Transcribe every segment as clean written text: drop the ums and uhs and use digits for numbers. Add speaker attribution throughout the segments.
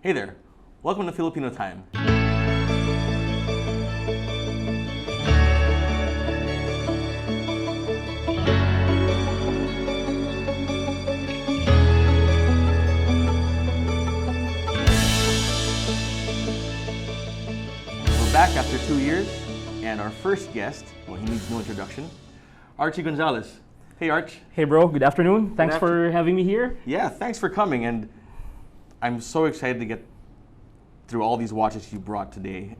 Speaker 1: Hey there, welcome to Filipino Time. We're back after 2 years, and our first guest, well, he needs no introduction, Archie Gonzalez. Hey, Arch.
Speaker 2: Hey, bro. Good afternoon. Thanks for having me here.
Speaker 1: Yeah, thanks for coming, and I'm so excited to get through all these watches you brought today.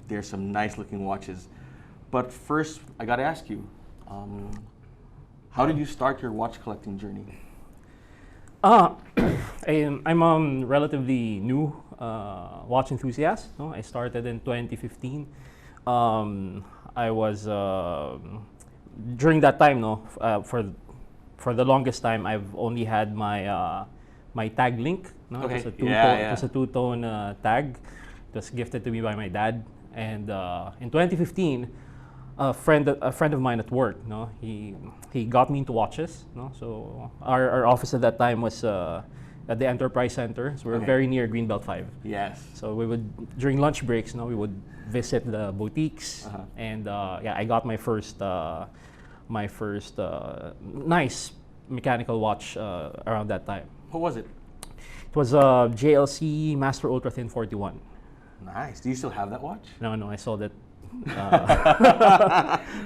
Speaker 1: There's some nice looking watches. But first, I gotta ask you, how did you start your watch collecting journey?
Speaker 2: I'm relatively new watch enthusiast. No? I started in 2015. I was during that time, for the longest time, I've only had my tag link. No?
Speaker 1: Okay.
Speaker 2: It was a two-tone tag. It was gifted to me by my dad. And in 2015, a friend of mine at work, no, he got me into watches. No? So our office at that time was at the Enterprise Center. So we were very near Greenbelt 5.
Speaker 1: Yes.
Speaker 2: So we would, during lunch breaks, we would visit the boutiques. And I got my first nice mechanical watch around that time.
Speaker 1: What was it?
Speaker 2: It was a JLC Master Ultra Thin 41.
Speaker 1: Nice. Do you still have that watch?
Speaker 2: No, I sold it.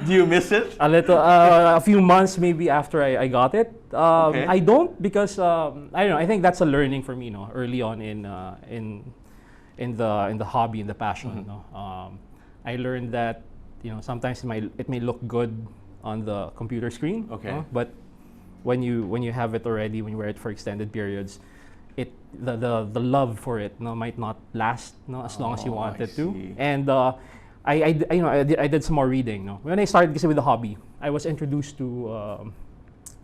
Speaker 1: Do you miss it?
Speaker 2: A little, a few months maybe after I got it. I don't, because I don't know. I think that's a learning for me, early on in the hobby, in the passion. I learned that sometimes it may look good on the computer screen. But when you have it already, when you wear it for extended periods, the love for it might not last as long as you want it to. And I did some more reading. When I started with the hobby, I was introduced to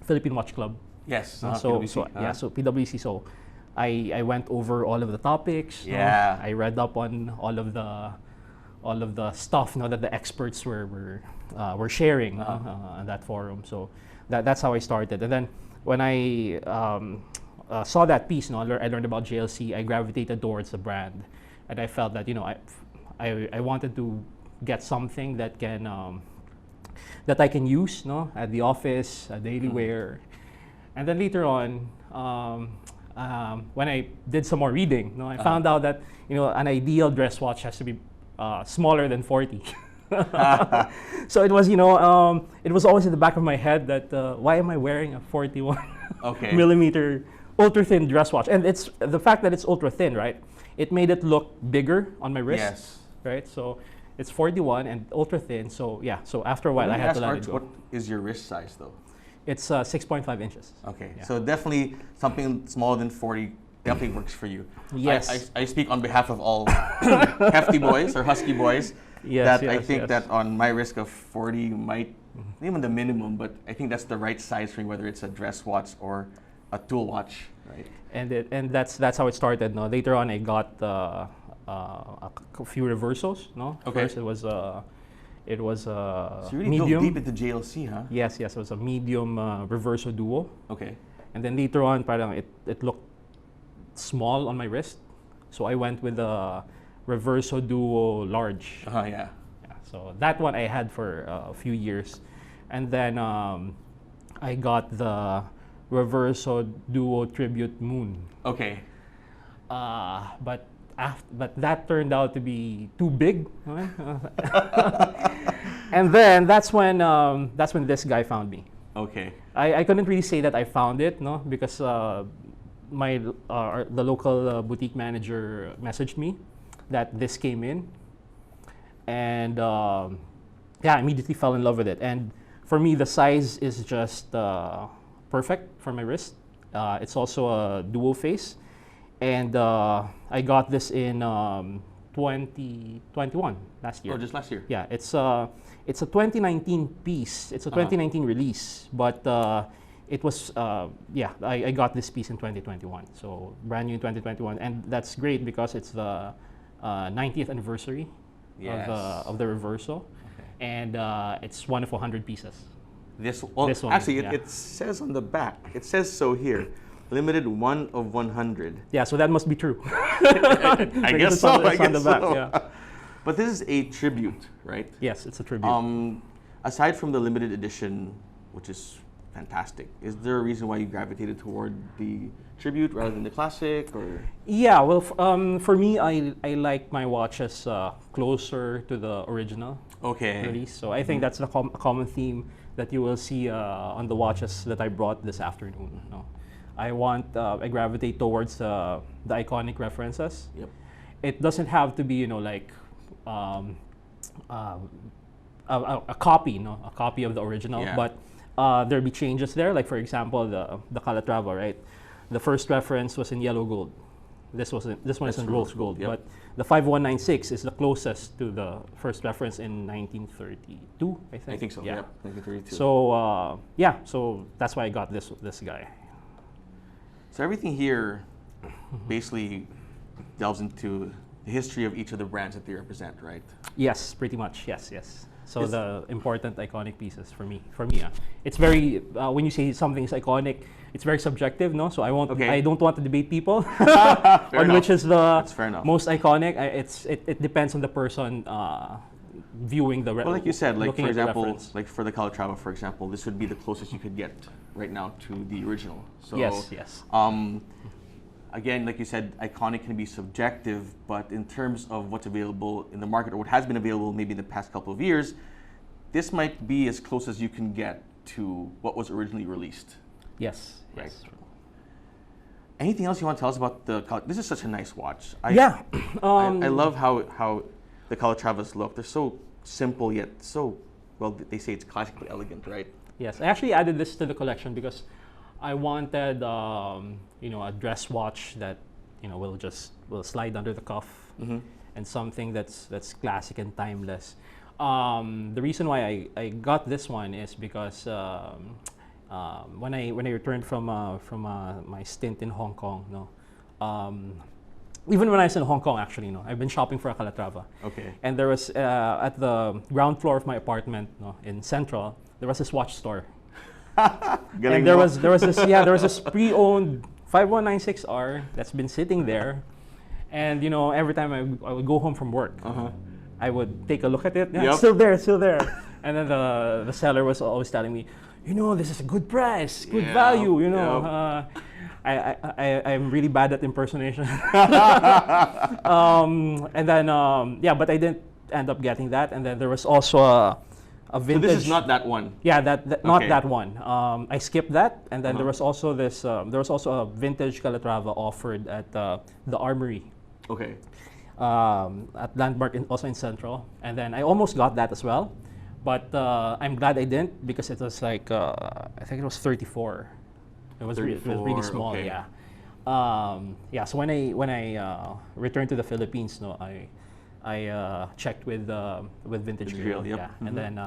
Speaker 2: Philippine Watch Club.
Speaker 1: Yes.
Speaker 2: So PWC. So I went over all of the topics. I read up on all of the stuff that the experts were sharing on that forum. So that's how I started. And then when I saw that piece, I learned about JLC. I gravitated towards the brand, and I felt that I wanted to get something that that I can use at the office, daily wear. And then later on, when I did some more reading, I found out that an ideal dress watch has to be smaller than 40. So it was it was always in the back of my head that why am I wearing a 41 millimeter ultra thin dress watch? And it's the fact that it's ultra thin, right? It made it look bigger on my wrist.
Speaker 1: Yes.
Speaker 2: Right. So it's 41 and ultra thin. So yeah. So after a while, I had to let it go.
Speaker 1: What is your wrist size though?
Speaker 2: It's 6.5 inches.
Speaker 1: Okay. Yeah. So definitely something smaller than 40 definitely works for you.
Speaker 2: Yes.
Speaker 1: I speak on behalf of all hefty boys or husky boys. I think that on my wrist of 40 might even the minimum, but I think that's the right size for me, whether it's a dress watch or a tool watch, right?
Speaker 2: And that's how it started. Later on, I got a few reversals. First it was
Speaker 1: so you really
Speaker 2: medium.
Speaker 1: dove deep into JLC, huh?
Speaker 2: Yes, it was a medium reverso duo.
Speaker 1: Okay.
Speaker 2: And then later on, it looked small on my wrist, so I went with a reverso duo large. So that one I had for a few years, and then I got the reverso duo tribute moon.
Speaker 1: Okay.
Speaker 2: But that turned out to be too big. And then that's when this guy found me.
Speaker 1: Okay.
Speaker 2: I couldn't really say that I found it, because the local boutique manager messaged me that this came in, and I immediately fell in love with it. And for me, the size is just perfect for my wrist. It's also a dual face, and I got this in 2021, last year.
Speaker 1: Oh, just last year.
Speaker 2: Yeah, it's a 2019 piece. It's a 2019 release, but it was I got this piece in 2021, so brand new in 2021, and that's great because it's the 90th anniversary of the reversal, and it's one of 100 pieces.
Speaker 1: This one, actually, it says on the back. It says so here, limited 1 of 100.
Speaker 2: Yeah, so that must be true.
Speaker 1: I guess so. I
Speaker 2: It's on
Speaker 1: guess
Speaker 2: the back,
Speaker 1: so.
Speaker 2: yeah.
Speaker 1: But this is a tribute, right?
Speaker 2: Yes, it's a tribute.
Speaker 1: Aside from the limited edition, which is fantastic, is there a reason why you gravitated toward the tribute rather than the classic, or?
Speaker 2: Yeah, well, for me, I like my watches closer to the original release. So I think that's a common theme that you will see on the watches that I brought this afternoon. No? I gravitate towards the iconic references.
Speaker 1: Yep.
Speaker 2: It doesn't have to be, like a copy, a copy of the original,
Speaker 1: Yeah.
Speaker 2: but there'll be changes there. Like for example, the Calatrava, right? The first reference was in yellow gold. This one is in rose gold.
Speaker 1: Yep.
Speaker 2: But the 5196 is the closest to the first reference in 1932, I think.
Speaker 1: I think so.
Speaker 2: Yeah.
Speaker 1: Yep, 1932.
Speaker 2: So so that's why I got this guy.
Speaker 1: So everything here basically delves into the history of each of the brands that they represent, right?
Speaker 2: Yes, pretty much. Yes. So the important iconic pieces for me. It's very when you say something is iconic, it's very subjective, no? So I don't want to debate people on which is the most iconic. It depends on the person viewing the.
Speaker 1: Well, like you said, like for example, like for the Calatrava, for example, this would be the closest you could get right now to the original. So
Speaker 2: yes.
Speaker 1: Again, like you said, iconic can be subjective, but in terms of what's available in the market or what has been available maybe in the past couple of years, this might be as close as you can get to what was originally released.
Speaker 2: Yes.
Speaker 1: Right.
Speaker 2: Yes.
Speaker 1: Anything else you want to tell us about the This is such a nice watch. I love how the Calatravas look. They're so simple yet so, well, they say it's classically elegant, right?
Speaker 2: Yes, I actually added this to the collection because I wanted, a dress watch that, will slide under the cuff, and something that's classic and timeless. The reason why I got this one is because when I returned from my stint in Hong Kong, even when I was in Hong Kong, actually, I've been shopping for a Calatrava.
Speaker 1: Okay.
Speaker 2: And there was at the ground floor of my apartment, in Central, there was this watch store. And there was this pre-owned 5196R that's been sitting there, and every time I would go home from work, I would take a look at it. Yeah, it's still there. And then the seller was always telling me, this is a good price, good value. I'm really bad at impersonation. And then but I didn't end up getting that. And then there was also a vintage.
Speaker 1: So this is not that one.
Speaker 2: Yeah, not that one. I skipped that, and then there was also this. There was also a vintage Calatrava offered at the Armory.
Speaker 1: Okay.
Speaker 2: At Landmark, also in Central, and then I almost got that as well, but I'm glad I didn't because it was like I think it was 34. It was really small.
Speaker 1: Okay.
Speaker 2: Yeah. So when I returned to the Philippines, I checked with Vintage Grill,
Speaker 1: yep.
Speaker 2: And then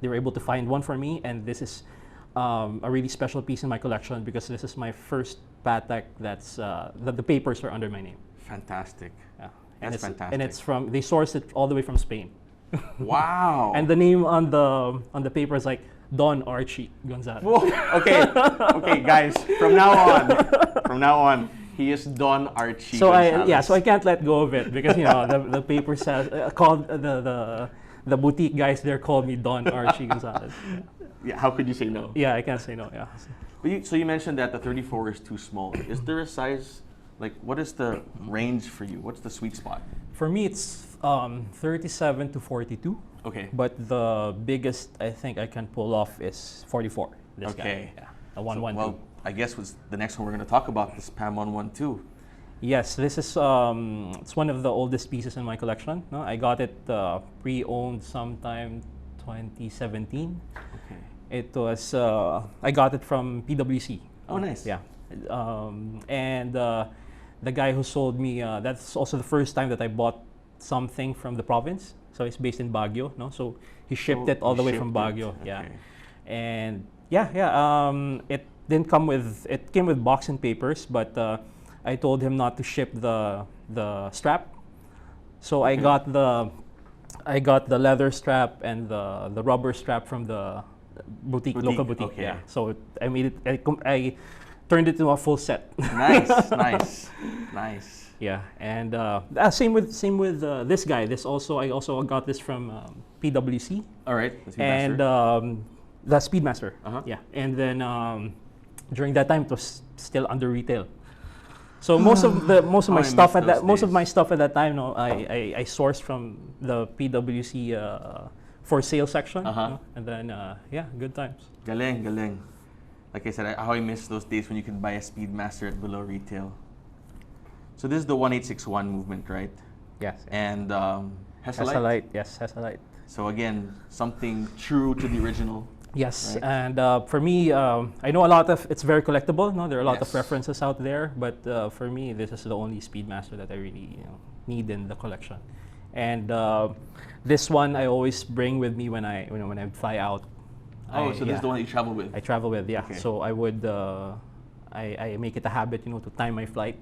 Speaker 2: they were able to find one for me, and this is a really special piece in my collection because this is my first Patek that's the papers are under my name.
Speaker 1: Fantastic.
Speaker 2: Yeah,
Speaker 1: That's fantastic.
Speaker 2: And it's they sourced it all the way from Spain.
Speaker 1: Wow.
Speaker 2: And the name on the paper is like Don Archie Gonzalez.
Speaker 1: Whoa. Okay, guys. From now on, he is Don Archie.
Speaker 2: So
Speaker 1: Gonzalez.
Speaker 2: so I can't let go of it because the paper says called the boutique guys there called me Don Archie Gonzalez.
Speaker 1: Yeah, how could you say no?
Speaker 2: Yeah, I can't say no. Yeah.
Speaker 1: But so you mentioned that the 34 is too small. Is there a size? Like, what is the range for you? What's the sweet spot?
Speaker 2: For me, it's 37 to 42.
Speaker 1: Okay.
Speaker 2: But the biggest I think I can pull off is 44. This guy. Yeah. The 112.
Speaker 1: Well, I guess the next one we're going to talk about is PAM 112.
Speaker 2: Yes, this is it's one of the oldest pieces in my collection. No, I got it pre-owned sometime 2017.
Speaker 1: Okay.
Speaker 2: It was I got it from PwC.
Speaker 1: Oh, nice.
Speaker 2: Yeah, and the guy who sold me that's also the first time that I bought something from the province. So it's based in Baguio. No, so he shipped it all the way from Baguio.
Speaker 1: Okay.
Speaker 2: Yeah, and it didn't come with it came with box and papers, but I told him not to ship the strap. So I got the leather strap and the rubber strap from the local boutique.
Speaker 1: Okay.
Speaker 2: Yeah. So I made it. I turned it into a full set.
Speaker 1: Nice.
Speaker 2: Yeah, and same with this guy. I also got this from PwC.
Speaker 1: All right.
Speaker 2: And the Speedmaster. Yeah, and then during that time it was still under retail. So most of my stuff at that time, no, I sourced from the PwC for sale section, and then good times.
Speaker 1: Galing. Like I said, how I miss those days when you could buy a Speedmaster at below retail. So this is the 1861 movement, right?
Speaker 2: Yes.
Speaker 1: And
Speaker 2: Hesalite. Yes, Hesalite.
Speaker 1: So again, something true to the original.
Speaker 2: Yes,
Speaker 1: right?
Speaker 2: and for me, I know it's very collectible. No, there are a lot of references out there, but for me, this is the only Speedmaster that I really need in the collection. And this one I always bring with me when I fly out.
Speaker 1: Oh, so this is the one that you travel with?
Speaker 2: I travel with, yeah.
Speaker 1: Okay.
Speaker 2: So I would, I make it a habit, to time my flight.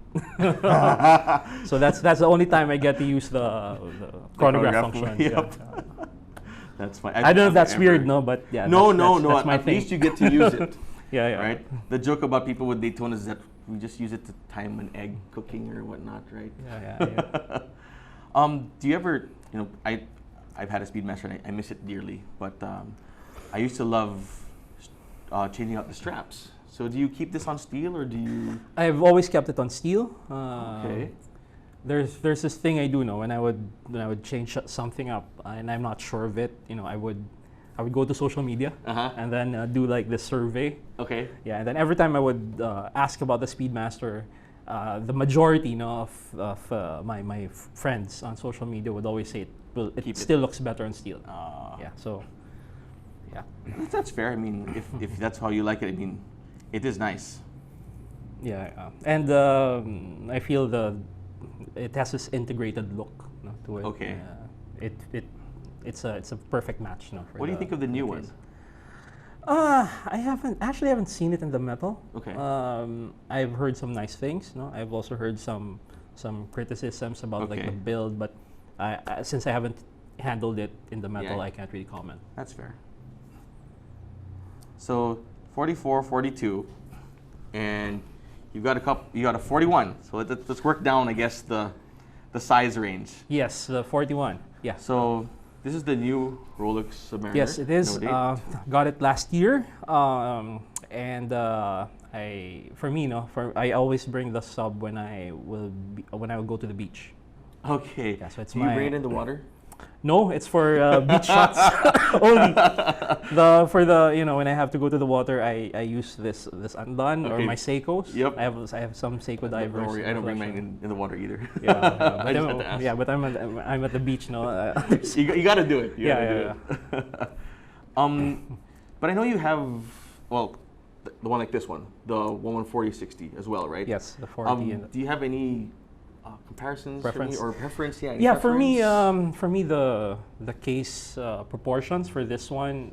Speaker 2: So that's the only time I get to use the chronograph function.
Speaker 1: Yep.
Speaker 2: Yeah.
Speaker 1: That's fine.
Speaker 2: I don't know if that's weird, no, but yeah.
Speaker 1: No.
Speaker 2: That's my
Speaker 1: at
Speaker 2: thing.
Speaker 1: least you get to use it.
Speaker 2: Yeah.
Speaker 1: Right. The joke about people with Daytona is that we just use it to time an egg cooking or whatnot, right?
Speaker 2: Yeah.
Speaker 1: Do you ever, I've had a Speedmaster and I miss it dearly, but I used to love changing out the straps. So do you keep this on steel or do you?
Speaker 2: I've always kept it on steel.
Speaker 1: Okay.
Speaker 2: There's this thing I do know when I would change something up and I'm not sure of it. I would go to social media and then do like this survey.
Speaker 1: Okay.
Speaker 2: Yeah, and then every time I would ask about the Speedmaster, the majority of my friends on social media would always say it still looks better on steel. Yeah. So. Yeah.
Speaker 1: That's fair. I mean, if that's how you like it, I mean, it is nice.
Speaker 2: Yeah, and I feel it has this integrated look to it.
Speaker 1: Okay.
Speaker 2: It's a perfect match.
Speaker 1: What do you think of the new one?
Speaker 2: I haven't seen it in the metal.
Speaker 1: Okay.
Speaker 2: I've heard some nice things. I've also heard some criticisms about like the build, but since I haven't handled it in the metal, I can't really comment.
Speaker 1: That's fair. So 44, 42, and you got a 41. So let's work down, I guess, the size range.
Speaker 2: Yes, the 41. Yeah.
Speaker 1: So this is the new Rolex Submariner.
Speaker 2: Yes, it is.
Speaker 1: No date.
Speaker 2: Got it last year, and I always bring the sub when I will go to the beach.
Speaker 1: Okay.
Speaker 2: Yeah, so it's
Speaker 1: Do you bring it in the water?
Speaker 2: No, it's for beach shots only. When I have to go to the water, I use this undone or my Seikos.
Speaker 1: Yep.
Speaker 2: I have some Seiko divers.
Speaker 1: Don't worry, I don't bring mine in the water either.
Speaker 2: But I'm at the beach now.
Speaker 1: You got to do it. You gotta do it. But I know you have the one like this one, the 1140-60 as well, right?
Speaker 2: Yes, the 40.
Speaker 1: Do you have any comparisons
Speaker 2: preference
Speaker 1: or preference?
Speaker 2: For me the case proportions for this one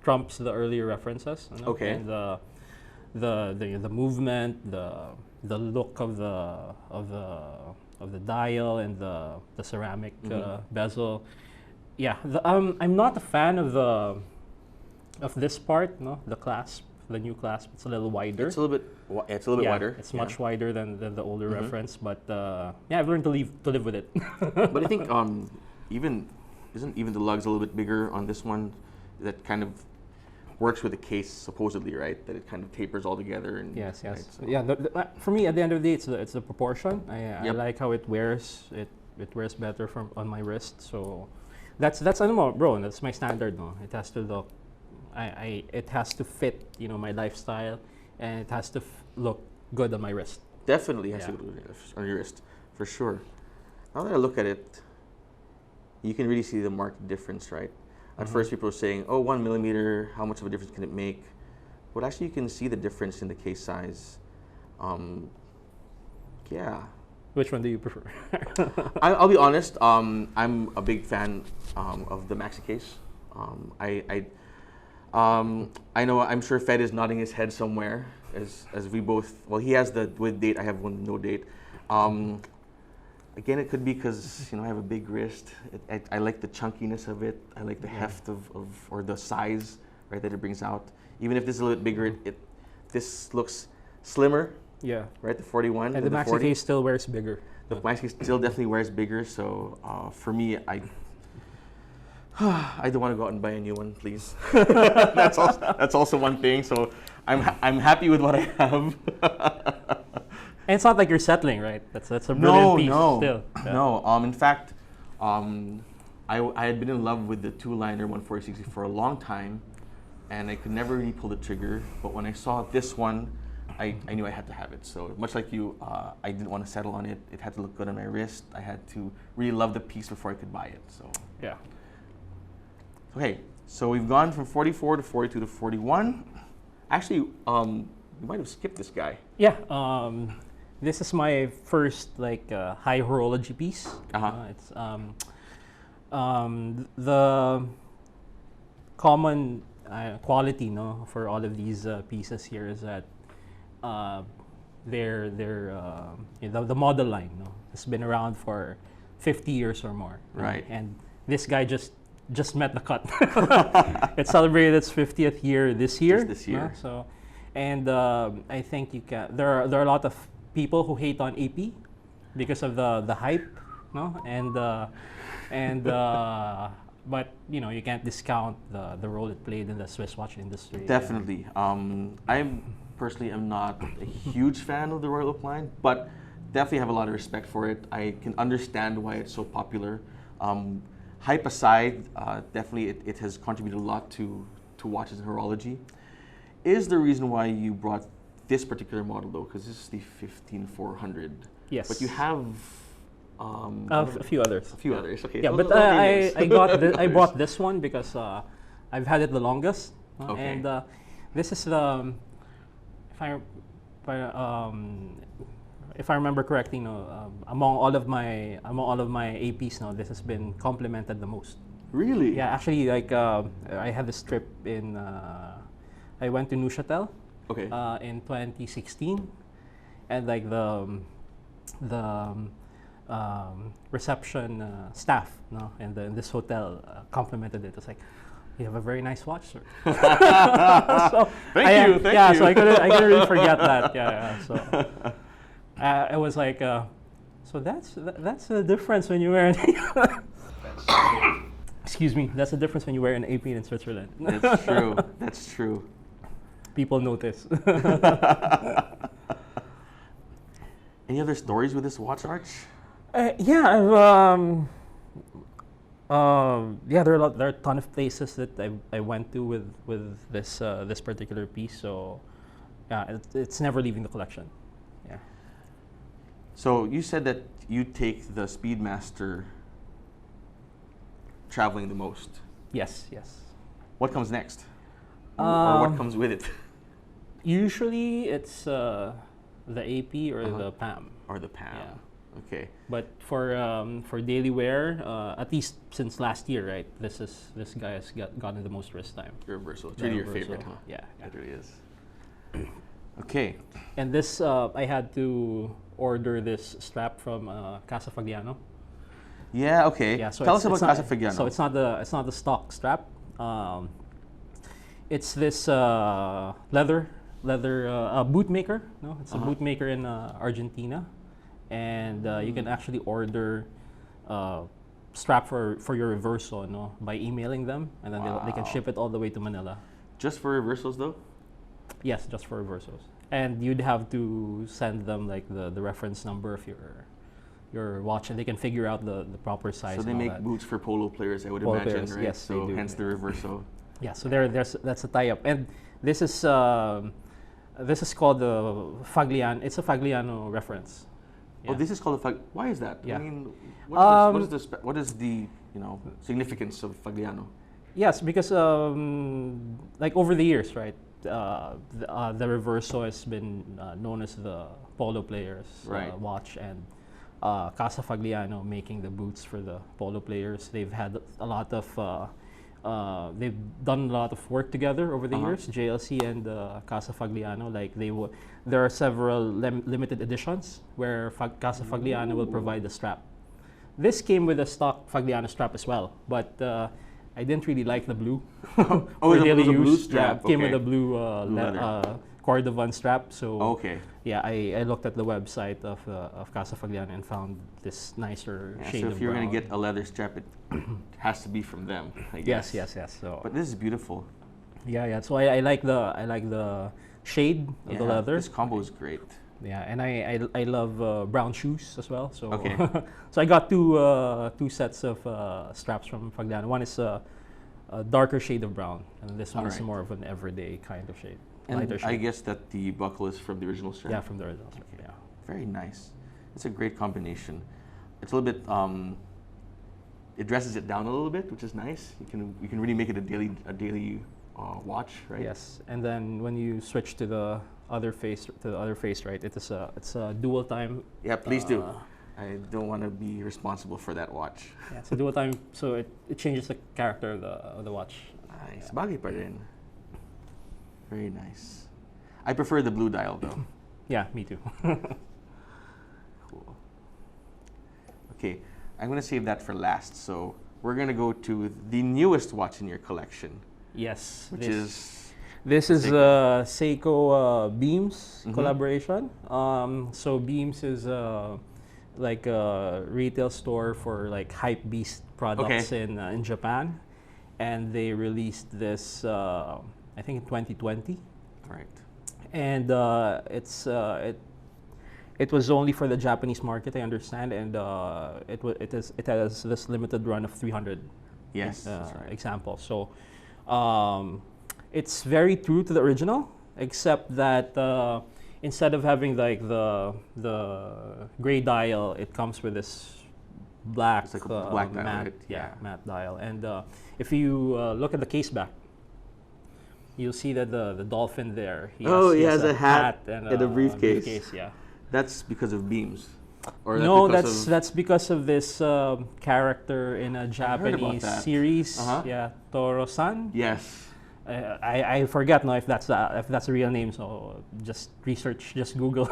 Speaker 2: trumps the earlier references.
Speaker 1: Okay.
Speaker 2: And the movement, the look of the dial and the ceramic bezel. Yeah, I'm not a fan of this part. The clasp. The new clasp, it's a little wider.
Speaker 1: It's a little bit wider.
Speaker 2: It's much wider than the older reference, but I've learned to live with it.
Speaker 1: But I think isn't even the lugs a little bit bigger on this one? That kind of works with the case supposedly, right? That it kind of tapers all together. And
Speaker 2: yes.
Speaker 1: Right, so.
Speaker 2: Yeah, for me, at the end of the day, it's the proportion. I like how it wears. It wears better on my wrist. So that's bro. That's my standard. No, it has to look. It has to fit, my lifestyle, and it has to look good on my wrist.
Speaker 1: Definitely has to look good on your wrist, for sure. Now that I look at it, you can really see the marked difference, right? At first, people were saying, "Oh, 1 millimeter. How much of a difference can it make?" But actually, you can see the difference in the case size. Yeah.
Speaker 2: Which one do you prefer?
Speaker 1: I'll be honest. I'm a big fan of the maxi case. I know. I'm sure Fed is nodding his head somewhere as we both. Well, he has the with date. I have one no date. Again, it could be because I have a big wrist. I like the chunkiness of it. I like the heft or the size, right, that it brings out. Even if this is a little bit bigger, this looks slimmer
Speaker 2: Yeah.
Speaker 1: Right, the 41.
Speaker 2: And the maxi
Speaker 1: 40.
Speaker 2: case still wears bigger.
Speaker 1: The maxi case still definitely wears bigger. So for me, I don't want to go out and buy a new one, please. That's also one thing. So I'm happy with what I have.
Speaker 2: And it's not like you're settling, right? That's a brilliant piece still. Yeah.
Speaker 1: No. In fact, I had been in love with the two-liner 14060 for a long time, and I could never really pull the trigger. But when I saw this one, I knew I had to have it. So much like you, I didn't want to settle on it. It had to look good on my wrist. I had to really love the piece before I could buy it. So
Speaker 2: yeah.
Speaker 1: Okay, so we've gone from 44 to 42 to 41. Actually, we might have skipped this guy.
Speaker 2: Yeah. This is my first high horology piece. It's the common quality, for all of these pieces here is that they're the model line, has been around for 50 years or more.
Speaker 1: Right.
Speaker 2: And this guy just met the cut. It celebrated its 50th year this year.
Speaker 1: Just this year.
Speaker 2: So, and I think there are a lot of people who hate on AP because of the hype, but you can't discount the role it played in the Swiss watch industry.
Speaker 1: Definitely. I personally am not a huge fan of the Royal Oak line, but definitely have a lot of respect for it. I can understand why it's so popular. Hype aside, definitely it has contributed a lot to watches and horology. Is the reason why you brought this particular model though, because this is the 15400.
Speaker 2: Yes.
Speaker 1: But you have
Speaker 2: a few others.
Speaker 1: A few others. Okay.
Speaker 2: Yeah,
Speaker 1: so
Speaker 2: but I bought this one because I've had it the longest.
Speaker 1: Okay.
Speaker 2: And this is the if I remember correctly, among all of my APs, this has been complimented the most.
Speaker 1: Really?
Speaker 2: Yeah, actually, I had this trip in. I went to Neuchâtel.
Speaker 1: Okay.
Speaker 2: In 2016, and the reception staff, in this hotel complimented it. It's like, you have a very nice watch, sir. So
Speaker 1: Thank you.
Speaker 2: Yeah, so I couldn't really forget that. Yeah. So I was like, so that's the difference when you wear an. Excuse me. That's the difference when you wear an AP in Switzerland.
Speaker 1: That's true. That's true.
Speaker 2: People notice.
Speaker 1: Any other stories with this watch, Arch?
Speaker 2: Yeah, I've, there are a ton of places that I went to with this particular piece. So yeah, it's never leaving the collection. Yeah.
Speaker 1: So you said that you take the Speedmaster traveling the most.
Speaker 2: Yes.
Speaker 1: What comes next? Or what comes with it?
Speaker 2: Usually it's the AP or the PAM.
Speaker 1: Or the PAM.
Speaker 2: Yeah.
Speaker 1: Okay.
Speaker 2: But for daily wear, at least since last year, right? This guy has gotten the most wrist time.
Speaker 1: The reversal. It's really your favorite, huh?
Speaker 2: Yeah.
Speaker 1: It really is. Okay.
Speaker 2: And this, I had to order this strap from Casa Fagliano.
Speaker 1: Yeah. Okay.
Speaker 2: Yeah. So
Speaker 1: Tell us about Casa Fagliano.
Speaker 2: So it's not the stock strap. It's this leather boot maker. No, it's a boot maker in Argentina, and you can actually order strap for your reverso, by emailing them, and then they can ship it all the way to Manila.
Speaker 1: Just for reversals, though?
Speaker 2: Yes, just for reversos. And you'd have to send them the reference number of your watch, and they can figure out the proper size.
Speaker 1: So they make boots for polo players, I would
Speaker 2: polo
Speaker 1: imagine,
Speaker 2: players,
Speaker 1: right?
Speaker 2: yes,
Speaker 1: so
Speaker 2: they do.
Speaker 1: Hence the reverso.
Speaker 2: Yeah, so that's a tie-up, and this is called the Fagliano. It's a Fagliano reference.
Speaker 1: Yeah. Oh, this is called a Why is that?
Speaker 2: Yeah.
Speaker 1: I mean, what is the significance of Fagliano?
Speaker 2: Yes, because over the years, right? The reverso has been known as the polo players' watch, and Casa Fagliano making the boots for the polo players. They've had a lot of they've done a lot of work together over the years, JLC and Casa Fagliano. There are several limited editions where Casa Fagliano will provide the strap. This came with a stock Fagliano strap as well, but I didn't really like the blue.
Speaker 1: It was a blue strap.
Speaker 2: Yeah, it came with a blue Cordovan strap. So
Speaker 1: okay.
Speaker 2: yeah, I looked at the website of Casa Fagliano and found this nicer shade
Speaker 1: so
Speaker 2: of
Speaker 1: if you're
Speaker 2: brown.
Speaker 1: gonna get a leather strap, it has to be from them, I guess.
Speaker 2: Yes. So,
Speaker 1: But this is beautiful.
Speaker 2: yeah. So I like the shade of the leather.
Speaker 1: This combo is great.
Speaker 2: Yeah, and I love brown shoes as well. So
Speaker 1: Okay.
Speaker 2: so I got two sets of straps from Fagliano. One is a darker shade of brown, and this one is
Speaker 1: Alright.
Speaker 2: more of an everyday kind of shade.
Speaker 1: And
Speaker 2: Lighter shade.
Speaker 1: I guess that the buckle is from the original strap.
Speaker 2: Yeah, from the original strap.
Speaker 1: Okay.
Speaker 2: Yeah.
Speaker 1: Very nice. It's a great combination. It's a little bit. It dresses it down a little bit, which is nice. You can really make it a daily watch, right?
Speaker 2: Yes, and then when you switch to the other face, right? It's a dual time.
Speaker 1: Yeah, please do. I don't want to be responsible for that watch.
Speaker 2: Yeah, it's a dual time, so it changes the character of the watch.
Speaker 1: Nice. Bagay pa rin. Very nice. I prefer the blue dial though.
Speaker 2: Yeah, me too.
Speaker 1: Cool. Okay, I'm gonna save that for last. So we're gonna go to the newest watch in your collection,
Speaker 2: Yes,
Speaker 1: which is
Speaker 2: this is
Speaker 1: Seiko.
Speaker 2: Seiko Beams
Speaker 1: Mhm.
Speaker 2: collaboration. So Beams is like a retail store for like hype beast products in Japan, and they released this I think in 2020,
Speaker 1: right.
Speaker 2: and it was only for the Japanese market, I understand, and it has this limited run of 300
Speaker 1: Yes, that's right.
Speaker 2: examples. So it's very true to the original, except that instead of having like the gray dial, it comes with this black,
Speaker 1: It's like a black dial,
Speaker 2: matte,
Speaker 1: right? Yeah.
Speaker 2: matte dial. And if you look at the case back, you'll see that the dolphin there. He has
Speaker 1: a hat
Speaker 2: and
Speaker 1: a briefcase.
Speaker 2: Yeah.
Speaker 1: That's because of Beams. Or
Speaker 2: No,
Speaker 1: because of-
Speaker 2: that's because of this character in a
Speaker 1: heard about
Speaker 2: Japanese
Speaker 1: that.
Speaker 2: series.
Speaker 1: Uh-huh.
Speaker 2: Yeah, Toro-san.
Speaker 1: Yes.
Speaker 2: I forget now if that's a real name. So just Google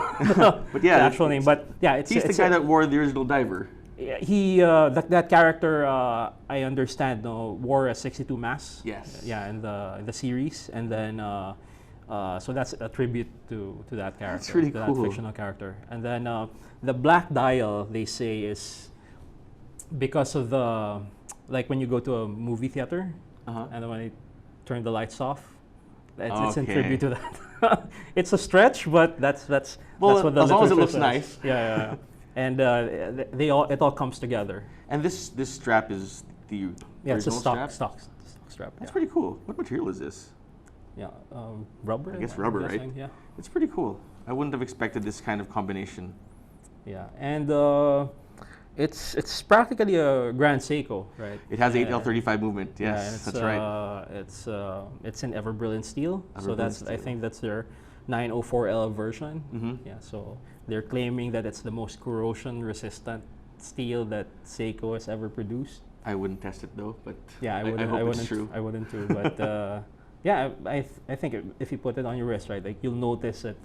Speaker 1: But yeah,
Speaker 2: the actual name. But yeah,
Speaker 1: He's the guy that wore the original diver.
Speaker 2: he that character I understand wore a 62 mask.
Speaker 1: Yes.
Speaker 2: Yeah, in the series, and then so that's a tribute to that character.
Speaker 1: That's really
Speaker 2: to
Speaker 1: cool.
Speaker 2: that fictional character. And then the black dial, they say, is because of the like when you go to a movie theater and then when they turn the lights off. It's in tribute to that. It's a stretch, but that's what the
Speaker 1: as long as it
Speaker 2: literature
Speaker 1: looks
Speaker 2: says.
Speaker 1: nice.
Speaker 2: Yeah. And it all comes together.
Speaker 1: And this strap is the
Speaker 2: Yeah, it's a
Speaker 1: original
Speaker 2: stock strap.
Speaker 1: That's
Speaker 2: Yeah.
Speaker 1: pretty cool. What material is this?
Speaker 2: Yeah, rubber.
Speaker 1: I guess
Speaker 2: I'm
Speaker 1: rubber, right?
Speaker 2: guessing, Yeah,
Speaker 1: It's pretty cool. I wouldn't have expected this kind of combination.
Speaker 2: yeah, and it's practically a Grand Seiko, right?
Speaker 1: It has
Speaker 2: Yeah,
Speaker 1: 8L35 movement.
Speaker 2: yeah,
Speaker 1: Yes,
Speaker 2: and it's,
Speaker 1: that's right.
Speaker 2: It's in ever brilliant steel. So
Speaker 1: Ever-brilliant
Speaker 2: that's I
Speaker 1: steel.
Speaker 2: think that's their 904L version.
Speaker 1: Mhm.
Speaker 2: Yeah, so they're claiming that it's the most corrosion resistant steel that Seiko has ever produced.
Speaker 1: I wouldn't test it though, but
Speaker 2: Yeah, I
Speaker 1: hope
Speaker 2: wouldn't.
Speaker 1: it's true.
Speaker 2: I wouldn't too. But yeah, I think if you put it on your wrist, right, like you'll notice that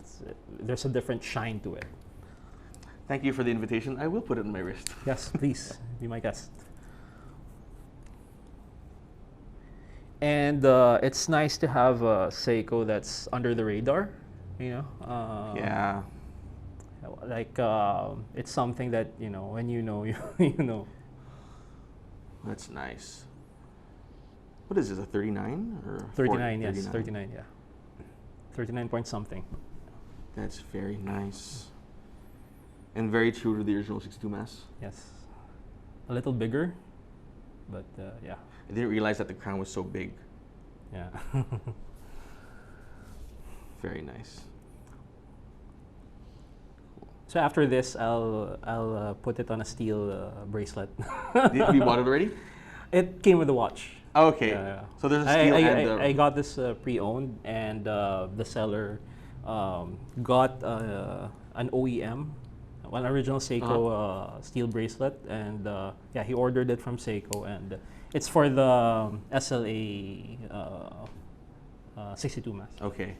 Speaker 2: there's a different shine to it.
Speaker 1: Thank you for the invitation. I will put it on my wrist.
Speaker 2: Yes, please be my guest. And it's nice to have a Seiko that's under the radar, you know.
Speaker 1: Yeah.
Speaker 2: Like it's something that when you know you know.
Speaker 1: That's nice. What is this, a 39 or
Speaker 2: 39,
Speaker 1: 40?
Speaker 2: yes, 39, yeah. 39 point something.
Speaker 1: That's very nice. And very true to the original 62 mass.
Speaker 2: Yes. A little bigger, but yeah.
Speaker 1: I didn't realize that the crown was so big.
Speaker 2: Yeah.
Speaker 1: Very nice.
Speaker 2: So after this, I'll put it on a steel bracelet.
Speaker 1: Have you bought it already?
Speaker 2: It came with the watch.
Speaker 1: Oh, okay.
Speaker 2: Yeah.
Speaker 1: So there's a steel and a...
Speaker 2: I got this pre-owned, and the seller got an OEM, an original Seiko steel bracelet, and yeah, he ordered it from Seiko, and it's for the SLA 62 mass.
Speaker 1: Okay.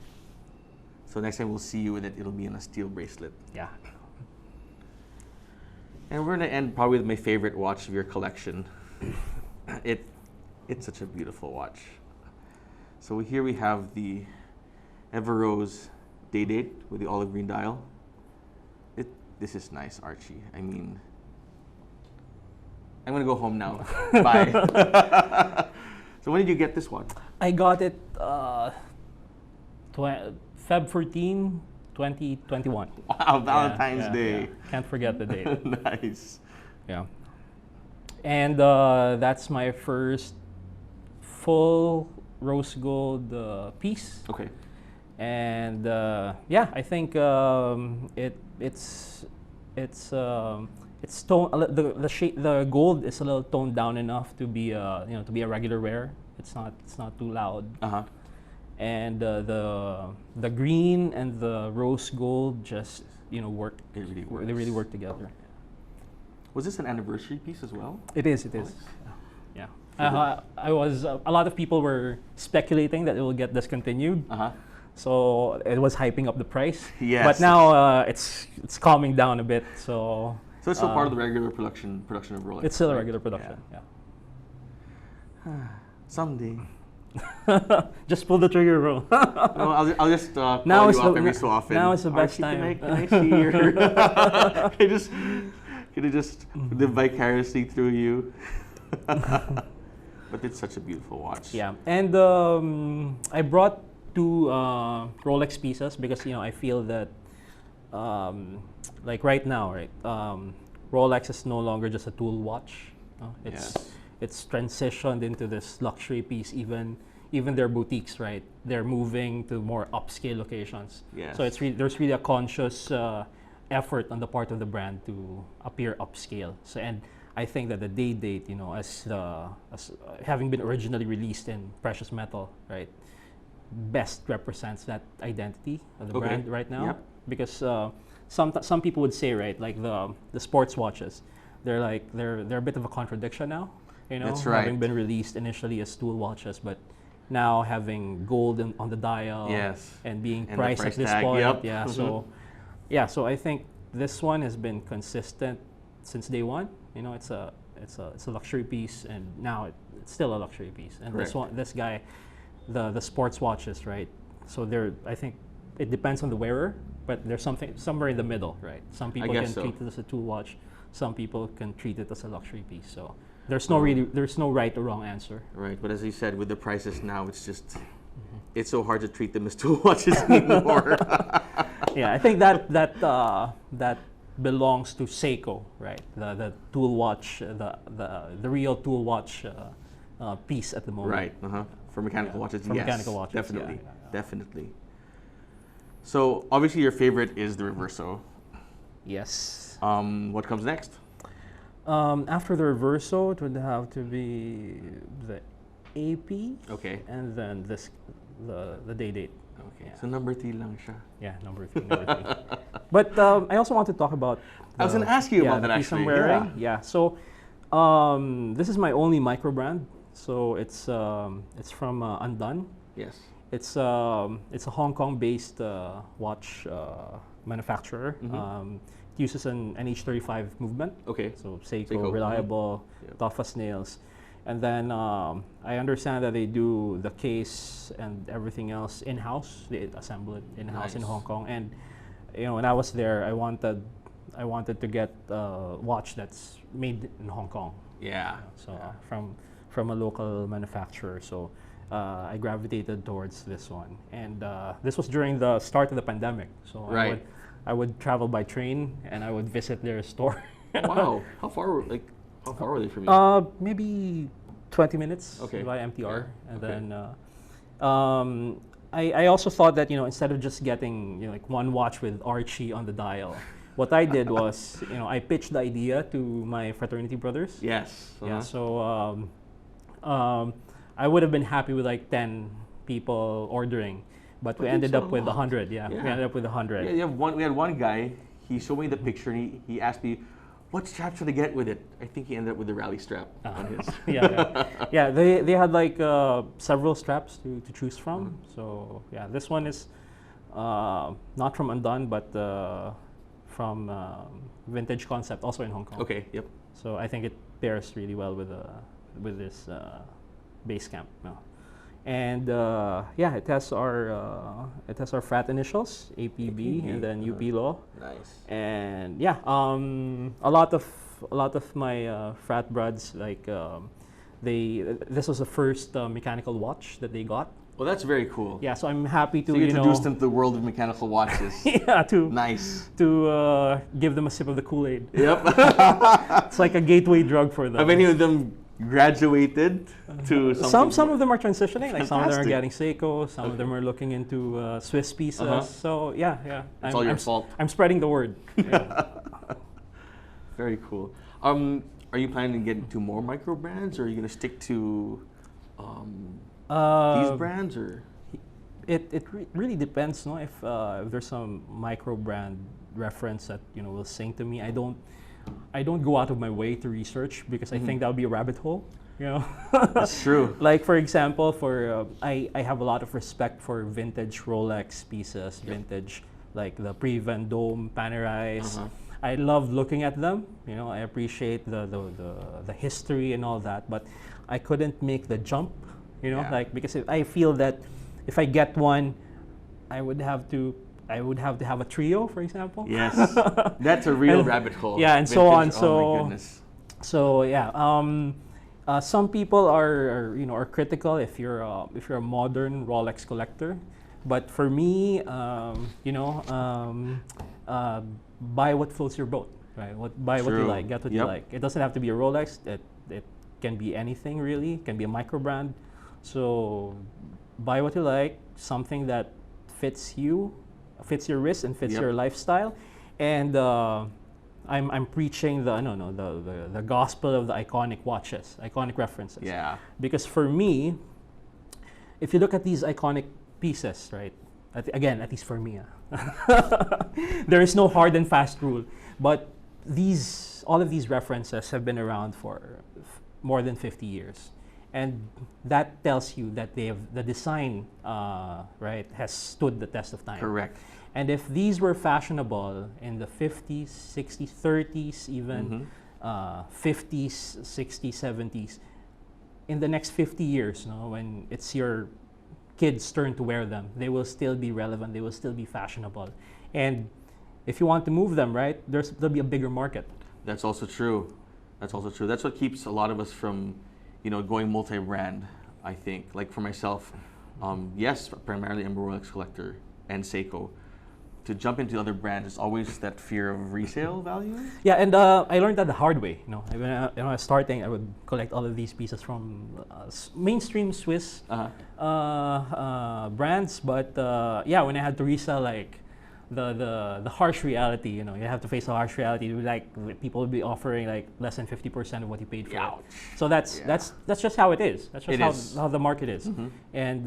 Speaker 1: So next time we'll see you with it, it'll be in a steel bracelet.
Speaker 2: Yeah.
Speaker 1: And we're gonna end probably with my favorite watch of your collection. It's such a beautiful watch. So here we have the Everose day date with the olive green dial. This is nice, Archie. I mean, I'm gonna go home now. Bye. So when did you get this one?
Speaker 2: I got it Feb 14, 2021.
Speaker 1: Wow, Valentine's Day.
Speaker 2: Yeah. Can't forget the date.
Speaker 1: Nice.
Speaker 2: Yeah. And that's my first full rose gold piece.
Speaker 1: Okay.
Speaker 2: And yeah, I think it's the gold is a little toned down enough to be to be a regular wear. It's not too loud.
Speaker 1: Uh-huh.
Speaker 2: And the green and the rose gold just work.
Speaker 1: It really works.
Speaker 2: They really work together.
Speaker 1: Was this an anniversary piece as well?
Speaker 2: It is.
Speaker 1: Nice.
Speaker 2: Yeah. I was a lot of people were speculating that it will get discontinued.
Speaker 1: Uh-huh.
Speaker 2: So it was hyping up the price.
Speaker 1: Yes.
Speaker 2: But now it's calming down a bit. So
Speaker 1: it's still part of the regular production of Rolex.
Speaker 2: It's still a regular production. Yeah.
Speaker 1: Someday.
Speaker 2: Just pull the trigger, bro.
Speaker 1: No, I'll just call
Speaker 2: now
Speaker 1: you up every so often.
Speaker 2: Now is the best
Speaker 1: Archie,
Speaker 2: time.
Speaker 1: Can I see your? Can I just live vicariously through you? But it's such a beautiful watch.
Speaker 2: Yeah, and I brought two Rolex pieces because I feel that like right now, right, Rolex is no longer just a tool watch. It's transitioned into this luxury piece. Even their boutiques, right? They're moving to more upscale locations.
Speaker 1: Yes.
Speaker 2: So there's really a conscious effort on the part of the brand to appear upscale. So and I think that the day date, as having been originally released in precious metal, right, best represents that identity of the brand right now.
Speaker 1: Yep.
Speaker 2: Because some people would say, right, like the sports watches, they're a bit of a contradiction now.
Speaker 1: That's right.
Speaker 2: Having been released initially as tool watches, but now having gold on the dial, and being priced at this point, so I think this one has been consistent since day one. It's a luxury piece, and now it's still a luxury piece. And this guy, the sports watches, right? So I think it depends on the wearer, but there's something somewhere in the middle, right? Some people can treat it as a tool watch, some people can treat it as a luxury piece. So there's no right or wrong answer.
Speaker 1: Right, but as you said, with the prices now, it's just it's so hard to treat them as tool watches anymore.
Speaker 2: Yeah, I think that belongs to Seiko, right? The tool watch, the real tool watch piece at the moment.
Speaker 1: Right. For mechanical watches,
Speaker 2: for mechanical watches,
Speaker 1: definitely. So obviously your favorite is the Reverso.
Speaker 2: Yes.
Speaker 1: What comes next?
Speaker 2: After the Reverso, it would have to be the AP.
Speaker 1: Okay.
Speaker 2: And then the day date.
Speaker 1: Okay. So number 3 lang siya.
Speaker 2: Yeah, number 3. But I also want to talk about.
Speaker 1: I was going to ask you about that actually.
Speaker 2: I'm wearing. Yeah. So this is my only micro brand. So it's from Undone.
Speaker 1: Yes.
Speaker 2: It's a Hong Kong-based watch manufacturer. It uses an H35 movement.
Speaker 1: Okay.
Speaker 2: So Seiko, reliable, tough as nails. And then I understand that they do the case and everything else in-house. They assemble it in-house in Hong Kong. And when I was there, I wanted to get a watch that's made in Hong Kong.
Speaker 1: Yeah.
Speaker 2: So from a local manufacturer. So I gravitated towards this one. And this was during the start of the pandemic. So I would travel by train and I would visit their store.
Speaker 1: Wow. How far were they from you?
Speaker 2: Maybe 20 minutes via MTR. And then I also thought that, instead of just getting like one watch with Archie on the dial, what I did was, I pitched the idea to my fraternity brothers.
Speaker 1: Yes.
Speaker 2: Yeah. So I would have been happy with like 10 people ordering, but we ended up with 100. Yeah, we ended up with 100.
Speaker 1: Yeah, we had one guy. He showed me the picture and he asked me, what strap should I get with it? I think he ended up with the rally strap on his.
Speaker 2: Yeah. They had like several straps to choose from. So yeah, this one is not from Undone, but from Vintage Concept, also in Hong Kong.
Speaker 1: Okay. Yep.
Speaker 2: So I think it pairs really well with this base camp. And yeah, it has our frat initials, APB, and then UP Law.
Speaker 1: Nice.
Speaker 2: And yeah, a lot of my frat brads, like this was the first mechanical watch that they got.
Speaker 1: Well, that's very cool.
Speaker 2: Yeah, so I'm happy to
Speaker 1: So you introduced them to the world of mechanical watches.
Speaker 2: Yeah,
Speaker 1: nice
Speaker 2: to give them a sip of the Kool-Aid.
Speaker 1: Yep.
Speaker 2: It's like a gateway drug for them.
Speaker 1: Have any of them graduated to something?
Speaker 2: Some of them are transitioning. Like some of them are
Speaker 1: Fantastic.
Speaker 2: getting Seiko. Some of them are looking into Swiss pieces. So yeah.
Speaker 1: It's all your fault.
Speaker 2: I'm spreading the word. Yeah.
Speaker 1: Very cool. Are you planning to get into more micro brands, or are you going to stick to these brands, or?
Speaker 2: It really depends, no? If there's some micro brand reference that will sing to me, I don't go out of my way to research, because I think that would be a rabbit hole.
Speaker 1: That's true.
Speaker 2: Like for example, I have a lot of respect for vintage Rolex pieces, vintage like the Pre-Vendôme Panerais. I love looking at them. I appreciate the history and all that, but I couldn't make the jump. Like, because I feel that if I get one, I would have to have a trio, for example.
Speaker 1: Yes, that's a real rabbit hole.
Speaker 2: Yeah, and
Speaker 1: vintage,
Speaker 2: so on.
Speaker 1: Oh my goodness.
Speaker 2: So yeah, some people are critical if you're a modern Rolex collector, but for me, buy what floats your boat, right? Buy what you like, get what you like. It doesn't have to be a Rolex. It can be anything really. It can be a micro brand. So buy what you like, something that fits you, fits your wrist, and fits your lifestyle. And I'm preaching the gospel of the iconic watches, iconic references.
Speaker 1: Yeah.
Speaker 2: Because for me, if you look at these iconic pieces, right? At least for me, there is no hard and fast rule. But all of these references have been around for more than 50 years. And that tells you that the design, right, has stood the test of time.
Speaker 1: Correct.
Speaker 2: And if these were fashionable in the 50s, 60s, 30s, even 50s, 60s, 70s, in the next 50 years, when it's your kids' turn to wear them, they will still be relevant, they will still be fashionable. And if you want to move them, right, there'll be a bigger market.
Speaker 1: That's also true. That's what keeps a lot of us from going multi-brand, I think. Like for myself, yes, primarily I'm a Rolex collector and Seiko. To jump into other brands is always that fear of resale value.
Speaker 2: Yeah, and I learned that the hard way. When I was starting, I would collect all of these pieces from mainstream Swiss brands. But yeah, when I had to resell, like the harsh reality, you have to face the harsh reality. Like people will be offering like less than 50% of what you paid for it. So that's just how it is. That's just how the market is. And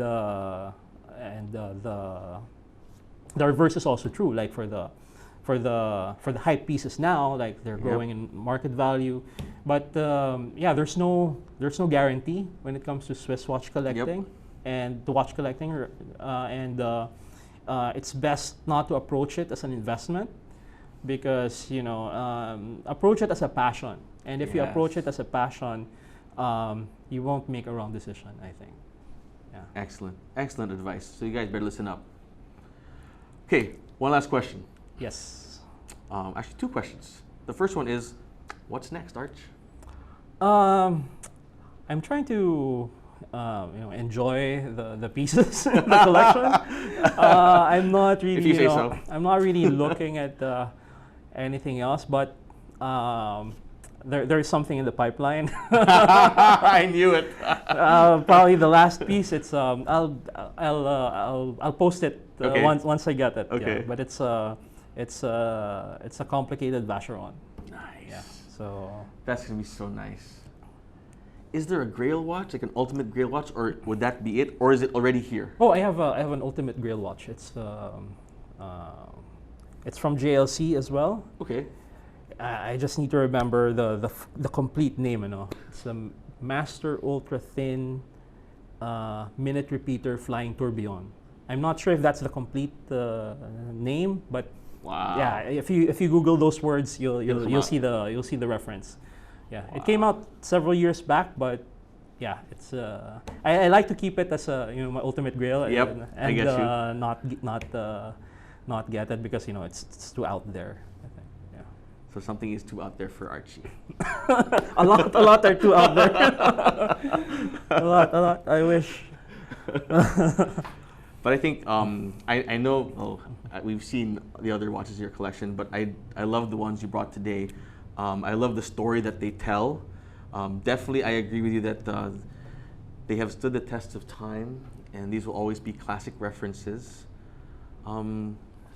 Speaker 2: the reverse is also true. Like for the hype pieces now, like they're growing in market value. But yeah, there's no guarantee when it comes to Swiss watch collecting and the watch collecting, it's best not to approach it as an investment, because approach it as a passion. And if you approach it as a passion, you won't make a wrong decision, I think. Yeah.
Speaker 1: Excellent advice. So you guys better listen up. Okay, one last question.
Speaker 2: Yes.
Speaker 1: Actually, two questions. The first one is, what's next, Arch?
Speaker 2: I'm trying to enjoy the pieces in the collection. I'm not really,
Speaker 1: if you say so.
Speaker 2: I'm not really looking at anything else, but there's something in the pipeline.
Speaker 1: I knew it.
Speaker 2: Probably the last piece. It's I'll post it once I get it.
Speaker 1: Okay.
Speaker 2: Yeah. But it's a complicated Vacheron.
Speaker 1: Nice.
Speaker 2: Yeah. So
Speaker 1: that's gonna be so nice. Is there a Grail watch, like an ultimate Grail watch, or would that be it, or is it already here?
Speaker 2: Oh, I have an ultimate Grail watch. It's from JLC as well.
Speaker 1: Okay.
Speaker 2: I just need to remember the complete name. It's a Master Ultra Thin Minute Repeater Flying Tourbillon. I'm not sure if that's the complete name, but
Speaker 1: wow.
Speaker 2: Yeah, if you Google those words, you'll see the reference. Yeah, it came out several years back, but yeah, it's I like to keep it as a my ultimate grail.
Speaker 1: Yep,
Speaker 2: and
Speaker 1: I get you.
Speaker 2: Not get it because it's too out there. I think. Yeah.
Speaker 1: So something is too out there for Archie.
Speaker 2: a lot are too out there. a lot. I wish.
Speaker 1: But I think I know we've seen the other watches in your collection, but I love the ones you brought today. I love the story that they tell. Definitely, I agree with you that they have stood the test of time, and these will always be classic references.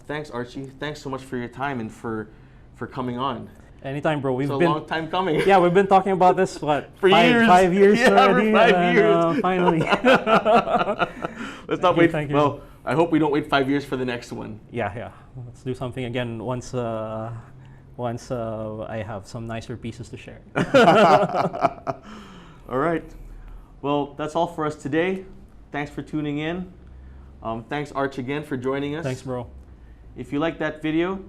Speaker 1: Thanks, Archie. Thanks so much for your time and for coming on.
Speaker 2: Anytime, bro.
Speaker 1: It's a long time coming.
Speaker 2: Yeah, we've been talking about this for
Speaker 1: years.
Speaker 2: 5 years
Speaker 1: yeah,
Speaker 2: already.
Speaker 1: For 5 years.
Speaker 2: Finally.
Speaker 1: Let's not wait. Well, I hope we don't wait 5 years for the next one.
Speaker 2: Yeah. Let's do something again once I have some nicer pieces to share.
Speaker 1: All right. Well, that's all for us today. Thanks for tuning in. Thanks, Arch, again for joining us.
Speaker 2: Thanks, bro.
Speaker 1: If you like that video,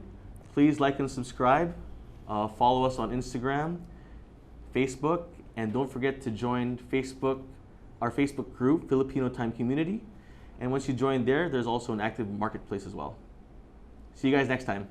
Speaker 1: please like and subscribe. Follow us on Instagram, Facebook, and don't forget to join our Facebook group, Filipino Time Community. And once you join there, there's also an active marketplace as well. See you guys next time.